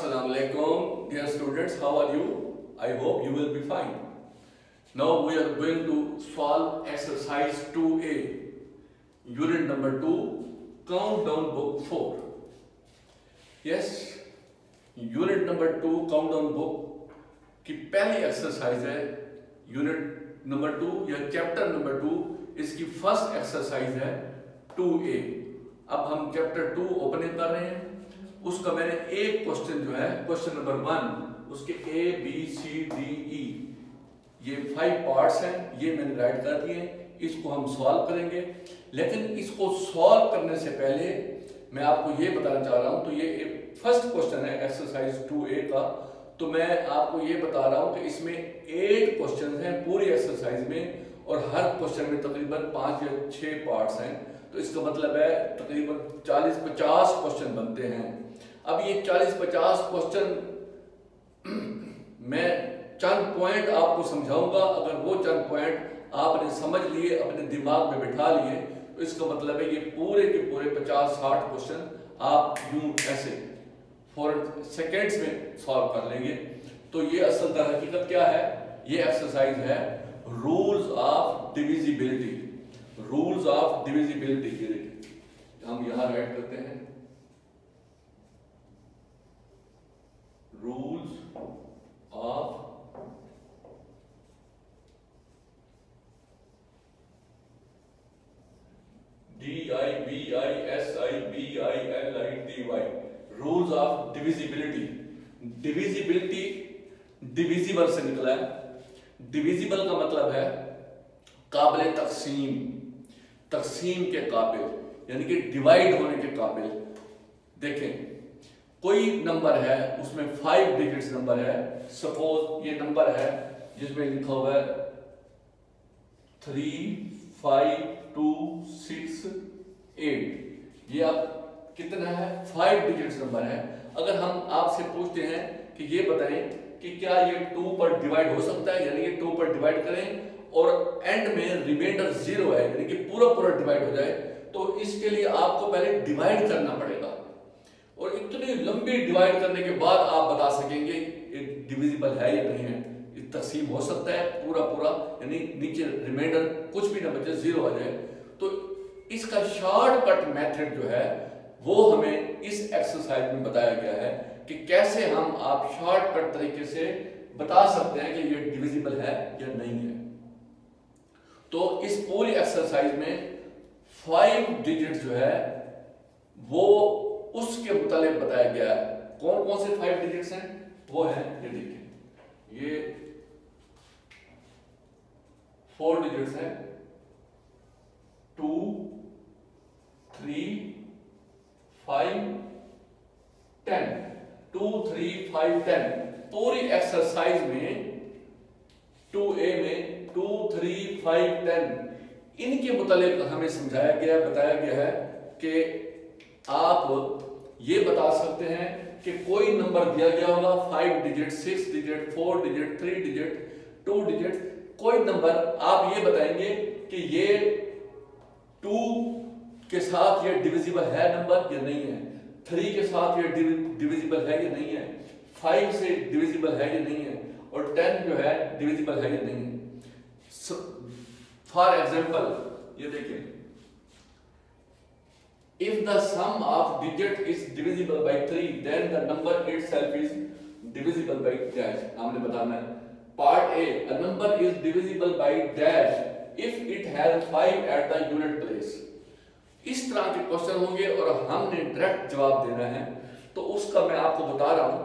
Assalamu alaikum, dear students. How are you? I hope you will be fine. Now we are going to solve exercise 2A, unit number 2, countdown book 4. Yes, unit number 2 countdown book की पहली exercise है. Unit number 2 या chapter number 2 इसकी first exercise है 2A. अब हम chapter 2 opening कर रहे हैं. उसका मैंने एक क्वेश्चन जो है क्वेश्चन नंबर 1 उसके A B C D E ये 5 पार्ट्स हैं, ये मैंने राइट कर दिए. इसको हम सॉल्व करेंगे, लेकिन इसको सॉल्व करने से पहले मैं आपको ये बताना चाह रहा हूं. तो ये फर्स्ट क्वेश्चन है एक्सरसाइज 2A का. तो मैं आपको ये बता रहा हूं कि इसमें 8 क्वेश्चन हैं पूरी एक्सरसाइज में, और हर क्वेश्चन में तकरीबन 5 या 6 पार्ट्स हैं. तो इसका मतलब है तकरीबन 40-50 क्वेश्चन बनते हैं. अब ये 40-50 क्वेश्चन मैं चंद पॉइंट आपको समझाऊंगा. अगर वो चंद पॉइंट आपने समझ लिए, अपने दिमाग में बिठा लिए, तो इसका मतलब है ये पूरे के पूरे 50-60 क्वेश्चन आप यूं ऐसे 4 सेकेंड्स में सॉल्व कर लेंगे. तो ये असल दर हकीकत क्या है? ये एक्सरसाइज है rules of divisibility. Rules of divisibility के लिए हम यहां राइट करते हैं rules of DIVISIBILITY. Rules of divisibility. Divisibility divisible से निकला है. डिविजिबल का मतलब है काबिल तकसीम, तकसीम के काबिल, यानी कि डिवाइड होने के काबिल. देखें, कोई नंबर है उसमें 5 डिजिट्स नंबर है. सपोज ये नंबर है जिसमें लिखा हुआ है 3 5 2 6 8. ये आप कितना है? 5 डिजिट्स नंबर है. अगर हम आपसे पूछते हैं कि ये बताएं कि क्या ये 2 पर डिवाइड हो सकता है, यानी कि 2 पर डिवाइड करें और एंड में रिमाइंडर 0 है, यानी कि पूरा पूरा डिवाइड हो जाए, तो इसके लिए आपको पहले डिवाइड करना पड़ेगा. और इतनी लंबी डिवाइड करने के बाद आप बता सकेंगे ये डिविजिबल है या नहीं है. तकसीम हो सकता है पूरा पूरा, यानी नीचे रिमाइंडर कुछ भी ना बचे, 0 आ जाए. तो इसका शॉर्टकट मेथड जो है वो हमें इस एक्सरसाइज में बताया गया है कि कैसे हम आप शॉर्टकट तरीके से बता सकते हैं कि ये डिविजिबल है या नहीं है. तो इस पूरी एक्सरसाइज में 5 डिजिट जो है वो उसके मुताबिक बताया गया है. कौन कौन से 5 डिजिट्स हैं? वो है ये देखिए, ये 4 डिजिट्स हैं 2 3 5 10. 2 3 5 10 पूरी एक्सरसाइज में 2A में 2 3 5 10 इनके मुताबिक हमें समझाया गया, बताया गया है कि आप ये बता सकते हैं कि कोई नंबर दिया गया होगा 5 digit 6 digit 4 digit 3 digit 2 digit. कोई नंबर आप ये बताएंगे कि ये 2 के साथ ये डिविजिबल है नंबर या नहीं है, 3 के साथ ये डिविजिबल है या नहीं है, 5 से डिविजिबल है या नहीं है, और 10 जो है डिविजिबल है या नहीं है. फॉर एग्जांपल ये देखिए, if the sum of digit is divisible by 3 then the number itself is divisible by dash. हमने बताना है part A, a number is divisible by dash if it has 5 at the unit place. इस तरह के question होंगे और हमने direct जवाब देना है. तो उसका मैं आपको बता रहा हूं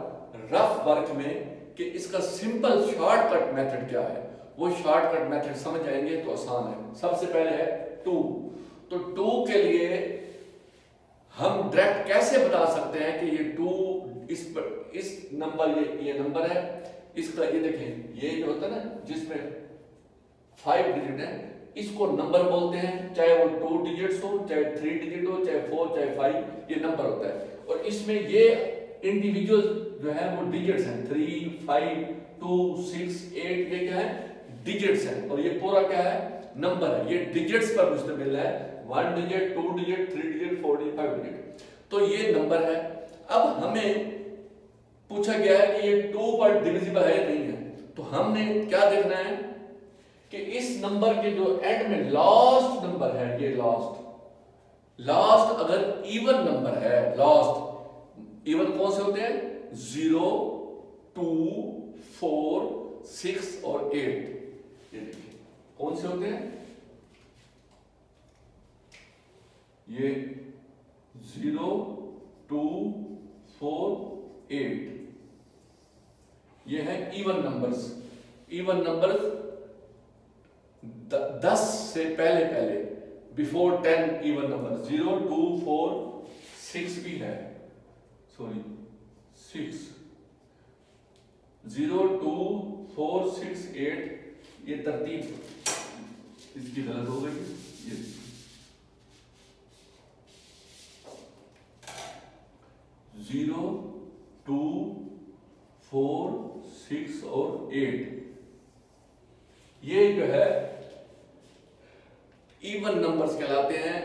रफ वर्क में कि इसका सिंपल शॉर्टकट मेथड क्या है. वो शॉर्टकट मेथड समझ जाएंगे तो आसान है. सबसे पहले है 2. तो 2 के लिए हम डायरेक्ट कैसे बता सकते हैं कि ये 2 इस नंबर ये नंबर है. इसका ये देखें, ये जो होता है ना जिसमें 5 डिजिट है, इसको नंबर बोलते हैं. चाहे वो 2 डिजिट्स हो, चाहे 3 डिजिट हो, चाहे 4, चाहे 5, ये नंबर होता है. और इसमें ये इंडिविजुअल जो है वो डिजिट्स हैं. 3 5 2 6 8 ये क्या है? डिजिट्स हैं. और ये पूरा क्या है? नंबर है. ये डिजिट्स पर मुश्तमिल है. 1 digit 2 digit 3 digit 4 digit 5 digit. तो ये नंबर है. अब हमें पूछा गया है कि ये 2 पर डिविजिबल है या नहीं है। तो हमने क्या देखना है कि इस नंबर के जो एंड में लास्ट नंबर है, ये लास्ट अगर इवन नंबर है, लास्ट इवन कौन से होते हैं? 0, 2, 4, 6 और 8। ये देखिए कौन से होते हैं? ये 0, 2, 4, 8 ये है इवन नंबर्स। इवन नंबर्स 10 से पहले बिफोर 10 इवन नंबर 0, 2, 4, 6 भी है, सॉरी 6, 0, 2, 4, 6, 8 ये तरतीब इसकी गलत हो गई। ये 0, 2, 4, 6 और 8 ये जो है इवन नंबर्स कहलाते हैं।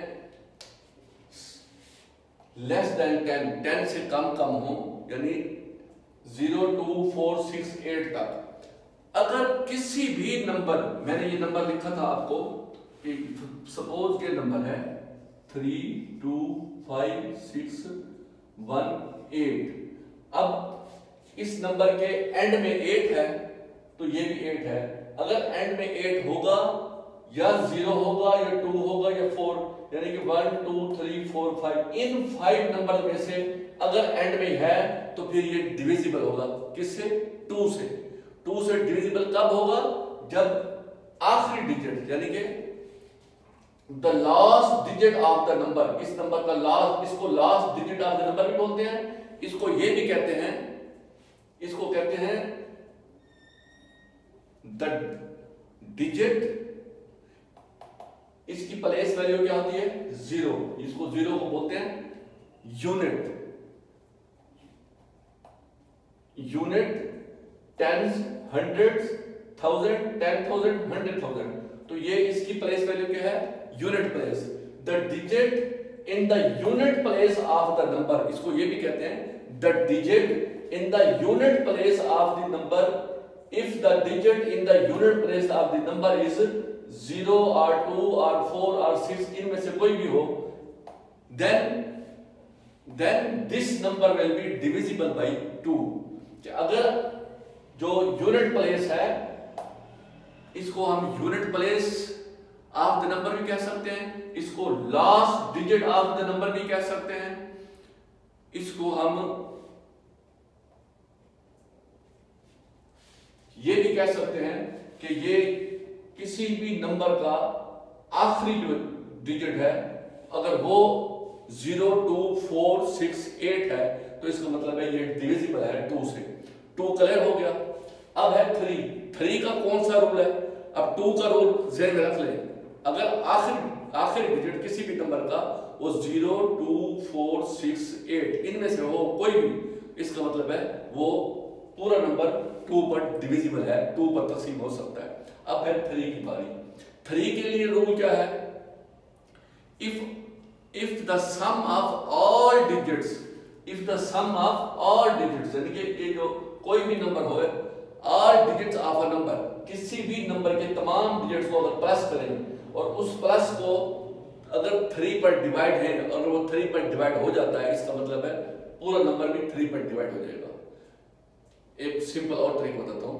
लेस देन 10 से कम हो, यानी 0, 2, 4, 6, 8 तक। अगर किसी भी नंबर, मैंने ये नंबर लिखा था आपको कि सपोज के नंबर है 3, 2, 5, 6, 1, 8। अब इस नंबर के एंड में 8 है तो ये भी 8 है। अगर एंड में 8 होगा या 0 होगा या 2 होगा या 4, यानी कि 1, 2, 3, 4, 5 इन 5 नंबर में से अगर एंड में है तो फिर ये डिविजिबल होगा। किससे? 2 से। 2 से डिविजिबल कब होगा? जब आखिरी डिजिट यानी कि the last digit of the number, इस नंबर का लास्ट, इसको last digit of the number भी बोलते हैं। इसको ये भी कहते हैं, इसको कहते हैं द डिजिट, इसकी प्लेस वैल्यू क्या होती है? 0। इसको 0 को बोलते हैं यूनिट। Tense, hundreds, 1000, 10,000, 100,000। तो ये इसकी प्लेस वैल्यू क्या है? Unit place. The digit in the unit place of the number, इसको ये भी कहते हैं the digit in the unit place of the number. If the digit in the unit place of the number is 0 or 2 or 4 or 6, इनमें से कोई भी हो, then this number will be divisible by 2। अगर जो यूनिट प्लेस है इसको हम unit place of the number भी कह सकते हैं, इसको last digit of the number भी कह सकते हैं, इसको हम ये भी कह सकते हैं कि ये किसी भी नंबर का आखिरी जो डिजिट है अगर वो 0, 2, 4, 6, 8 है तो इसका मतलब है ये डिविजिबल है 2 से। 2 क्लियर हो गया। अब है 3 का कौन सा रूल है? अब 2 का रूल ज़हन में रख ले। अगर आखिरी डिजिट किसी भी नंबर का वो 0, 2, 4, 6, 8 इनमें से हो कोई भी, इसका मतलब है वो पूरा नंबर 2 पर डिविजिबल है, 2 पर तकसीम हो सकता है। अब है 3 की बारी। 3 के लिए रूल क्या है? If the sum of all digits, यानी कि ये जो कोई भी नंबर हो, all digits of a number, किसी भी नंबर के तमाम डिजिट्स को अगर प्लस करें और उस प्लस को अगर 3 पर डिवाइड है, अगर वो 3 पर डिवाइड हो जाता है, इसका मतलब है पूरा नंबर भी 3 पर डिवाइड हो जाएगा। एक सिंपल और तरीका बताता हूं।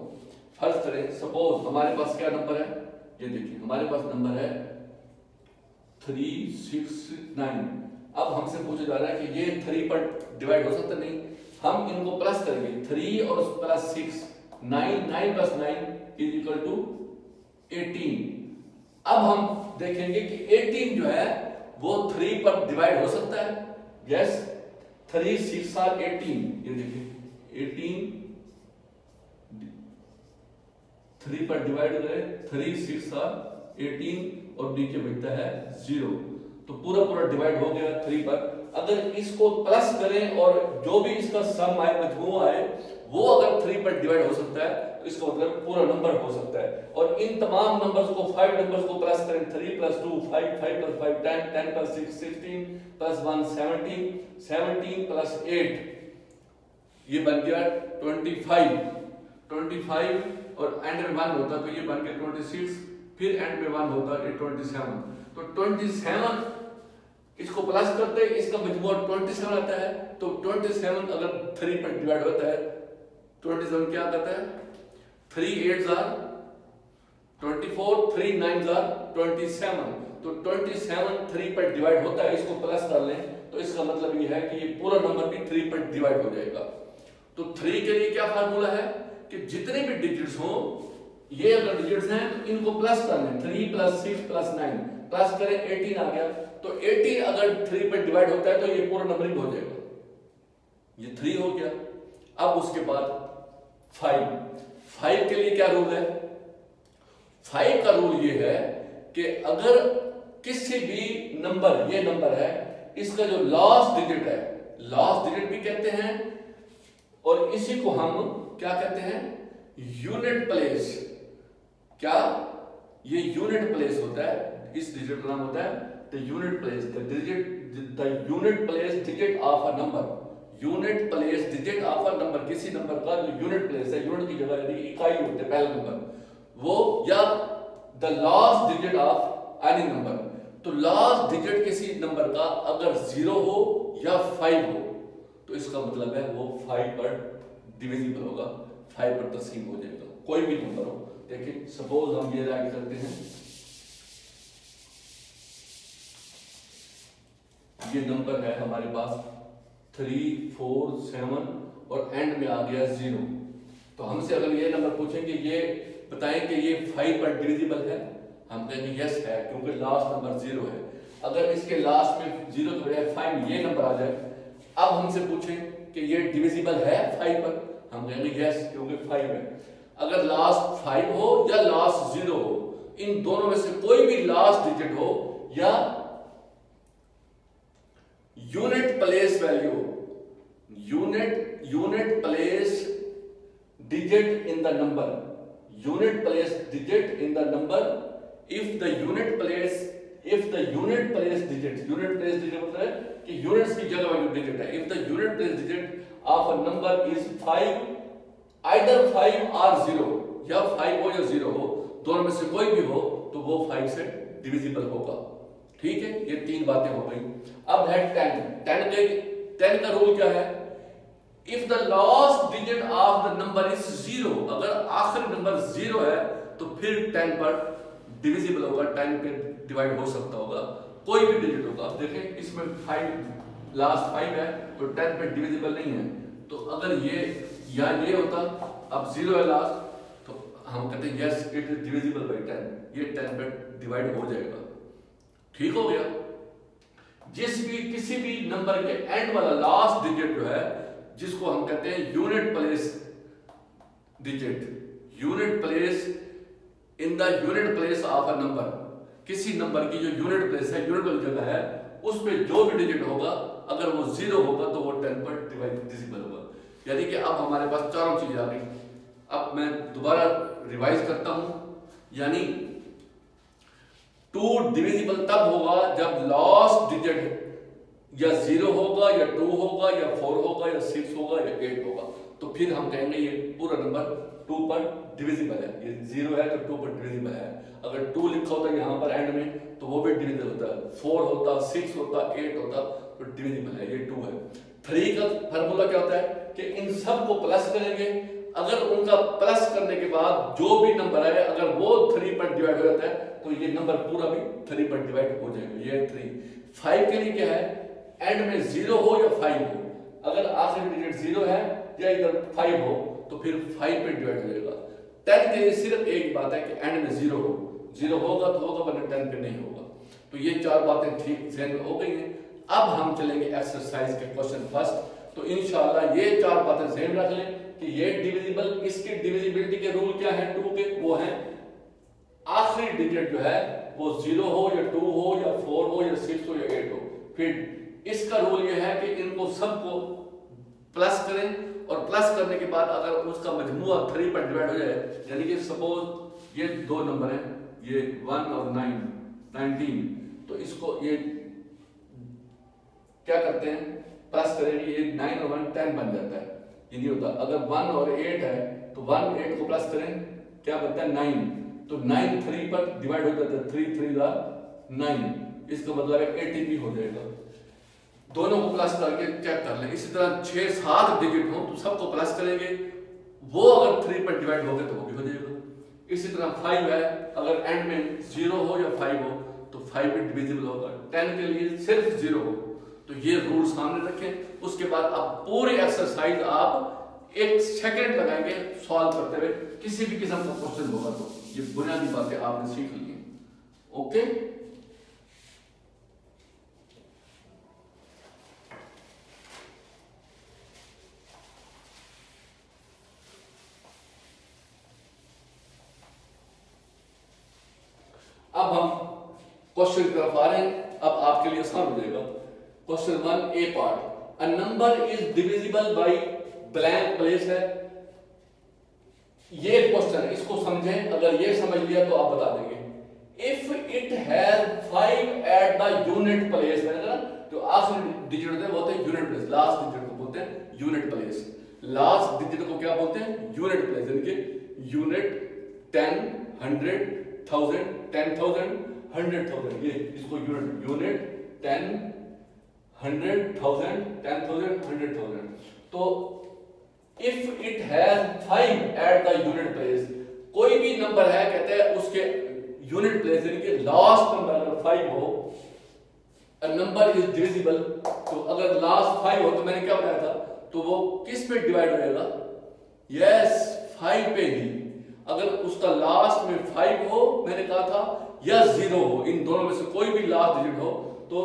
फर्ज करें, सपोज हमारे पास क्या नंबर है? ये देखिए हमारे पास नंबर है 3, 6, 9। अब हमसे पूछा जा रहा है कि ये 3 पर डिवाइड हो सकता नहीं, हम इनको प्लस करेंगे 3 और plus 6, 9 plus 9 is equal to 18। अब हम देखेंगे कि 18 जो है वो 3 पर डिवाइड हो सकता है। यस, 3, 6 और 18। ये देखिए 18 3 पर डिवाइड करें, 3, 6 और 18 और नीचे बचता है 0। तो पूरा डिवाइड हो गया 3 पर। अगर इसको प्लस करें और जो भी इसका सम आए, मजमूआ आए, वो अगर 3 पर डिवाइड हो सकता है तो इसका मतलब पूरा नंबर हो सकता है। और इन तमाम नंबर्स को, 5 नंबर्स को प्लस करें, 3 + 2 5, 5 + 5 10, 10 + 6 16 + 1 17, 17 + 8 ये बन गया 25 और एंड में 1 होता तो ये बन गया 26, फिर एंड में 1 होता ये 27। तो 27 इसको प्लस करते हैं, इसका मजमूआ 27 आता है। तो 27 अगर 3 पर डिवाइड होता है, 27 क्या करता है, 3 8s are 24, 3 9s are 27। तो 27 3 पर डिवाइड होता है, इसको प्लस कर लें तो इसका मतलब ये है कि ये पूरा नंबर भी 3 पर डिवाइड हो जाएगा। तो 3 के लिए क्या फार्मूला है कि जितने भी डिजिट्स हो, ये अगर डिजिट्स हैं तो इनको प्लस कर लें, 3 + 6 + 9 प्लस करें 18 आ गया। तो 18 अगर 3 पर डिवाइड होता है तो ये पूरा नंबरिंग हो जाएगा। ये 3 हो गया। अब उसके बाद 5 के लिए क्या रूल है? 5 का रूल ये है कि अगर किसी भी नंबर, ये नंबर है, इसका जो लास्ट डिजिट है, लास्ट डिजिट भी कहते हैं और इसी को हम क्या कहते हैं, यूनिट प्लेस। क्या ये यूनिट प्लेस होता है? इस डिजिट का नाम होता है the unit place, the unit place digit of a number. Unit place digit of a number, किसी नंबर का जो यूनिट प्लेस है, यूनिट की जगह यानी इकाई होते हैं पहला नंबर वो, या the last digit of any number. तो लास्ट डिजिट किसी नंबर का अगर 0 हो या 5 हो तो इसका मतलब है वो 5 पर डिविजिबल होगा, 5 पर तकसीम हो जाएगा, कोई भी नंबर हो। देखिए सपोज हम ये राइट करते हैं, ये नंबर है हमारे पास 3 4 7 और एंड में आ गया 0। तो हमसे अगर ये नंबर पूछेंगे, ये बताएं कि ये 5 पर डिविजिबल है, हम कहेंगे यस है, क्योंकि लास्ट नंबर 0 है। अगर इसके लास्ट में 0 के बजाय 5 ये नंबर आ जाए, अब हमसे पूछें कि ये डिविजिबल है 5 पर, हम कहेंगे यस, क्योंकि 5 है। अगर लास्ट 5 हो या लास्ट 0 हो, इन दोनों में से कोई भी लास्ट डिजिट हो या unit place value, unit place digit in the number, unit place digit in the number, if the unit place digit मतलब है कि यूनिट्स की जगह वाली डिजिट है, if the unit place digit of a number is 5, either 5 or 0, या 5 हो या 0 हो, दोनों में से कोई भी हो तो वो 5 से डिविजिबल होगा। ठीक है, ये 3 बातें हो गई। अब है 10 का रूल क्या है? If the last digit of the number is 0, अगर आखिरी नंबर 0 है तो फिर 10 पर डिविजिबल होगा, 10 पे डिवाइड हो सकता होगा, कोई भी डिजिट होगा। अब देखें इसमें 5 लास्ट 5 है तो 10 पे डिविजिबल नहीं है। तो अगर ये या ये होता, अब 0 है लास्ट, तो हम कहते हैं yes it is divisible bye 10, ये 10 पे डिवाइड हो जाएगा। ठीक हो गया। किसी भी नंबर के एंड वाला लास्ट डिजिट जो है, जिसको हम कहते हैं unit place digit, unit place in the unit place of a number, किसी नंबर की जो यूनिट प्लेस है, यूनिट वाली जगह है, उसमें जो भी डिजिट होगा अगर वो 0 होगा तो वो 10 पर डिविजिबल होगा। यानी कि अब हमारे पास चारों चीजें आ गई। अब मैं दोबारा रिवाइज करता हूं, यानी 2 डिविजिबल तब होगा जब लास्ट डिजिट या 0 होगा या 2 होगा या 4 होगा या 6 होगा या 8 होगा, तो फिर हम कहेंगे ये पूरा नंबर 2 पर डिविजिबल है। ये 0 है तो 2 पर डिविजिबल है। अगर 2 लिखा होता है यहाँ पर एंड में तो वो भी डिविजिबल होता है, 4 होता, 6 होता, 8 होता तो डिविजिबल है, ये 2 है। 3 का फार्मूला क्या होता है कि इन सब को प्लस करेंगे, अगर उनका प्लस करने के बाद जो भी नंबर आए अगर वो 3 पर डिवाइड हो जाता है तो ये नंबर पूरा भी 3 पर डिवाइड हो जाएगा, ये 3। 5 के लिए क्या है? एंड में 0 हो या 5 हो, अगर आखिरी डिजिट 0 है या इधर 5 हो तो फिर 5 पे डिवाइड हो जाएगा। 10 के लिए सिर्फ एक बात है कि एंड में 0 हो, 0 होगा तो होगा वरना 10 पे नहीं होगा। तो ये 4 बातें ठीक ज़हन में हो गई हैं। अब हम चलेंगे एक्सरसाइज के क्वेश्चन फर्स्ट। तो इंशाल्लाह ये 4 बातें ज़हन रख लें कि ये डिविजिबल, इसकी डिविजिबिलिटी के रूल क्या है 2 के, वो है आखिरी डिजिट जो है वो 0 हो या 2 हो या 4 हो या 6 हो या 8 हो। फिर इसका रूल ये है कि इनको सबको प्लस करें और प्लस करने के बाद अगर उसका मजमूआ 3 पर डिवाइड हो जाए, यानी कि सपोज ये 2 नंबर हैं, ये 1 और 9 19, तो इसको ये क्या करते हैं प्लस करेंगे, ये 9 और 1 10 बन जाता है। ये नहीं होता। अगर 1 और 8 है तो 1 8 को प्लस करें, क्या बनता है 9, तो 9 3 पर डिवाइड हो जाता है, 3 3 जा 9, इसका मतलब है 80 भी हो जाएगा। दोनों को प्लस करके चेक कर लें। इसी तरह 6 7 डिजिट हो तो सबको प्लस करेंगे, वो अगर 3 पर डिवाइड हो गए तो वो भी हो जाएगा। इसी तरह 5 है, अगर एंड में 0 हो या 5 हो तो 5 भी डिविजिबल होगा। 10 के लिए सिर्फ 0 हो, तो ये रूल सामने रखें। उसके बाद आप पूरी एक्सरसाइज आप 1 सेकंड लगाएंगे सॉल्व करते हुए, किसी भी किस्म का क्वेश्चन होगा तो। ये बुनियादी बातें आपने सीख ली हैं। ओके, अब हम क्वेश्चन की तरफ आ रहे हैं। अब आपके लिए आसान हो जाएगा। Question 1 A part, a number is divisible bye blank place है। ये क्वेश्चन, इसको समझें, अगर ये समझ लिया तो आप बता देंगे। If it has 5 eight the unit place, मैंने जो आखिरी डिजिट होते हैं वो होते हैं यूनिट प्लेस, लास्ट डिजिट को बोलते हैं यूनिट प्लेस। लास्ट डिजिट को क्या बोलते हैं? यूनिट प्लेस, यानी कि यूनिट 10 100 1000 10,000 100,000, ये इसको यूनिट 10 100,000 10,000 100,000। तो if it has 5 eight the unit place, कोई भी नंबर है कहते हैं उसके यूनिट प्लेस यानी कि लास्ट नंबर अगर 5 हो, अ नंबर इज डिविजिबल, तो अगर लास्ट 5 हो तो मैंने क्या बताया था, तो वो किस पे डिवाइड हो जाएगा? यस, 5 पे ही। अगर उसका लास्ट में 5 हो, मैंने कहा था, या 0 हो, इन दोनों में से कोई भी लास्ट डिजिट हो तो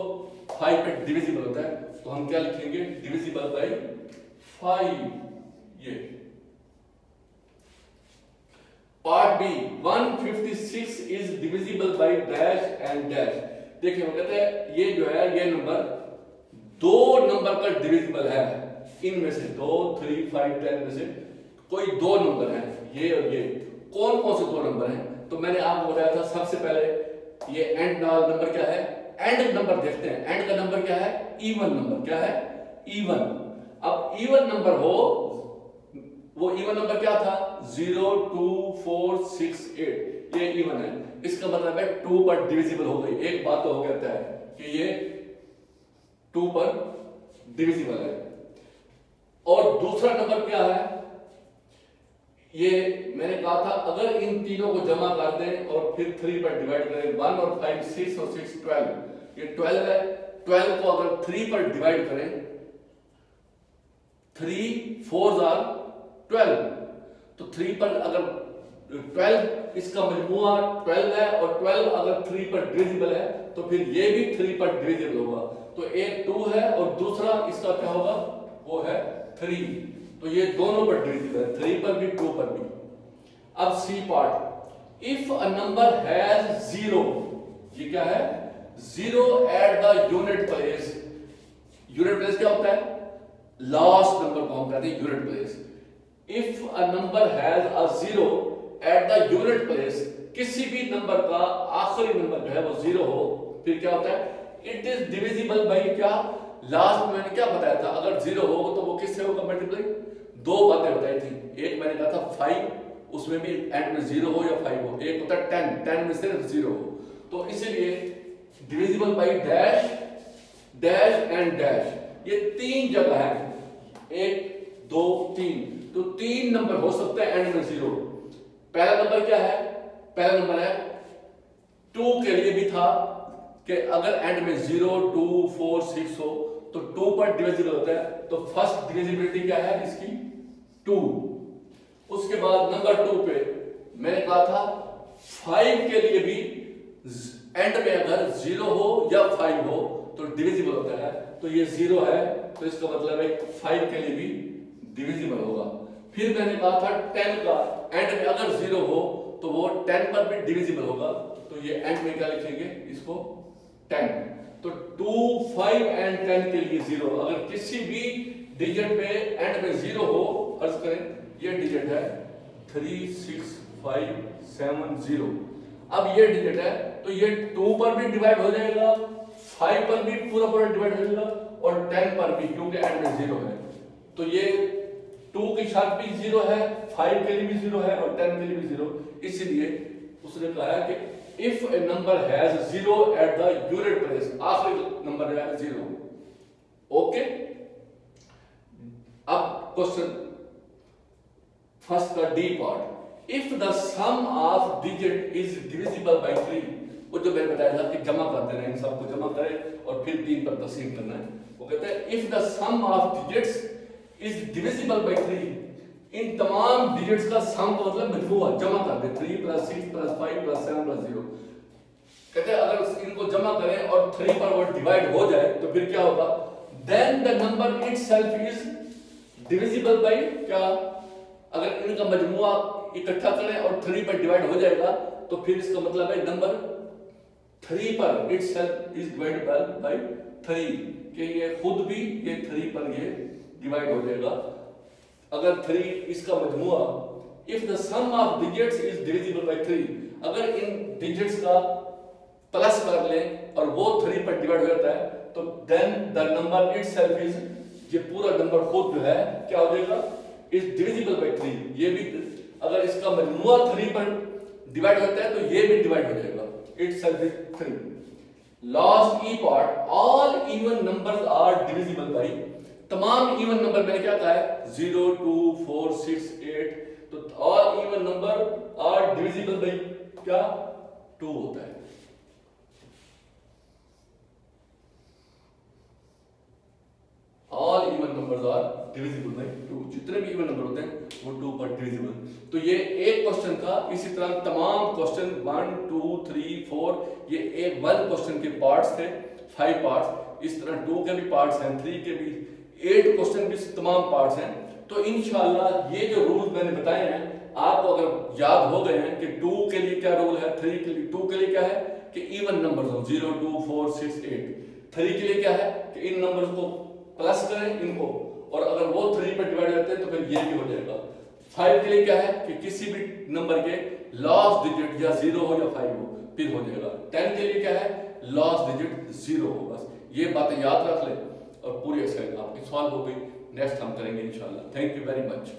5 पे डिविजिबल होता है। तो हम क्या लिखेंगे? Divisible by 5। ये part b, 156 is divisible by dash and dash. देखिए वो कहते हैं ये जो है ये नंबर दो नंबर का डिविजिबल है, इनमें से 2 3 5 10 में से कोई दो नंबर है, ये और ये। कौन कौन से दो नंबर हैं? तो मैंने आपको बताया था सबसे पहले ये एंड नंबर क्या है? एंड नंबर देखते हैं। एंड का नंबर क्या है? Even number. क्या है? इवन। अब इवन नंबर हो, वो इवन नंबर क्या था? 0 2 4 6 8, ये इवन है। इसका मतलब है 2 पर डिविजिबल हो गई। एक बात तो हो कहता है कि ये 2 पर डिविजिबल है। और दूसरा नंबर क्या है? ये मैंने कहा था अगर इन तीनों को जमा कर दें और फिर 3 पर डिवाइड करें, 1 और 5 6 और 6 12, ये 12 है। 12 को अगर 3 पर डिवाइड करें, 3 4 आर 12, तो 3 पर अगर 12 इसका मजमूआ 12 है और 12 अगर 3 पर डिविजिबल है तो फिर ये भी 3 पर डिविजिबल होगा। तो एक 2 है और दूसरा इसका क्या होगा? वो है 3। तो ये दोनों पर डिविजिबल है, 3 पर भी 2 पर भी। अब c part, if a number has 0, ये क्या है? 0 at the unit place. Unit place क्या होता है? लास्ट नंबर को हम कहते हैं unit place. If a number has a 0 at the unit place, किसी भी नंबर का आखिरी नंबर जो है वो 0 हो, फिर क्या होता है? इट इज डिविजिबल बाय क्या? लास्ट में मैंने क्या बताया था? अगर 0 हो तो वो किससे होगा मल्टीप्लाई? दो बातें बताई थी। एक मैंने कहा था 5, उसमें भी एंड में 0 हो या 5 हो। एक होता है 10, 10 में सिर्फ 0 हो। तो इसीलिए divisible by dash, dash and dash, ये 3 जगह है, 1 2 3। तो 3 नंबर हो सकते हैं एंड में 0। पहला नंबर क्या है? पहला नंबर है 2 के लिए भी था कि अगर एंड में 0 2 4 6 हो तो 2 पर डिविजिबल होता है। तो फर्स्ट डिविजिबिलिटी क्या है इसकी? 2। उसके बाद नंबर 2 पे मैंने कहा था 5 के लिए भी एंड में अगर 0 हो या 5 हो तो डिविजिबल होता है। तो ये 0 है, तो इसका मतलब है 5 के लिए भी डिविजिबल होगा। फिर मैंने कहा था 10 का एंड में अगर 0 हो तो वो 10 पर भी डिविजिबल होगा। तो ये एंड में क्या लिखेंगे? इसको 10। तो 2 5 एंड 10 के लिए 0। अगर किसी भी डिजिट पे एंड में 0 हो, फर्ज करें ये डिजिट है 3 6 5 7 0। अब ये डिजिट है तो ये 2 पर भी डिवाइड हो जाएगा, 5 पर भी पूरा पूरा डिवाइड हो जाएगा और 10 पर भी, क्योंकि एंड में 0 है। तो ये 2 शर्त भी 0 है, 5 के लिए भी 0 है और 10 के लिए भी 0, इसलिए उसने कहा कि if a number has 0 at the unit place, आखिरी नंबर है 0। ओके, अब क्वेश्चन फर्स्ट का d part, if the sum of digit is divisible by 3, वो जो मैंने बताया था कि जमा कर देना है, इन सबको जमा करें और फिर 3 पर तकसीम करना है। वो कहते हैं if the sum of digits is divisible by 3, इन तमाम डिजिट्स का सम का मतलब मजमूआ, जमा कर दे 3 + 6 + 5 + 7 + 0। कहते हैं अगर इनको जमा करें और 3 पर वो डिवाइड हो जाए तो फिर क्या होगा, then the number itself is divisible by क्या, अगर इनका मजमूआ इकट्ठा करें और 3 पर डिवाइड हो जाएगा तो फिर इसका मतलब है नंबर 3 पर इटसेल्फ इज डिवाइडेबल बाय 3, कि ये खुद भी ये 3 पर ये डिवाइड हो जाएगा। अगर 3 इसका मजमूआ, if the sum of digits is divisible by 3, अगर इन डिजिट्स का प्लस कर लें और वो 3 पर डिवाइड हो जाता है तो then the number itself is, ये पूरा नंबर खुद जो है क्या हो जाएगा, इज डिविजिबल बाय 3। ये भी अगर इसका मजमूआ 3 पर डिवाइड होता है तो ये भी डिवाइड हो जाएगा, itself is 3। Last e part, all even numbers are divisible by, तमाम इवन नंबर मैंने क्या कहा है 0 2 4 6 8, तो all even number are divisible by क्या 2 होता है। All even numbers are divisible by 2, जितने भी इवन नंबर होते हैं वो 2 पर डिविजिबल। तो ये एक क्वेश्चन था, इसी तरह तमाम क्वेश्चन 1 2 3 4 ये एक 1 क्वेश्चन के पार्ट्स थे, 5 पार्ट्स, इस तरह 2 के भी पार्ट्स हैं, 3 के भी, 8 क्वेश्चन भी तमाम पार्ट्स हैं। तो इंशाल्लाह ये जो रूल मैंने बताए हैं आपको अगर याद हो गए हैं कि 2 के लिए क्या रूल है, 3 के लिए, 2 के लिए क्या है कि इवन नंबर्स हो 0 2 4 6 8, 3 के लिए क्या है कि इन नंबर्स को प्लस करें इनको और अगर वो 3 पर डिवाइड होते हैं तो फिर ये भी हो जाएगा। 5 के लिए क्या है कि किसी भी नंबर के लास्ट डिजिट या 0 हो या 5 हो फिर हो जाएगा। 10 के लिए क्या है, लास्ट डिजिट 0 हो। बस ये बातें याद रख लें और पूरी एक्सरसाइज आपकी सॉल्व हो गई। नेक्स्ट हम करेंगे इंशाल्लाह। Thank you very much.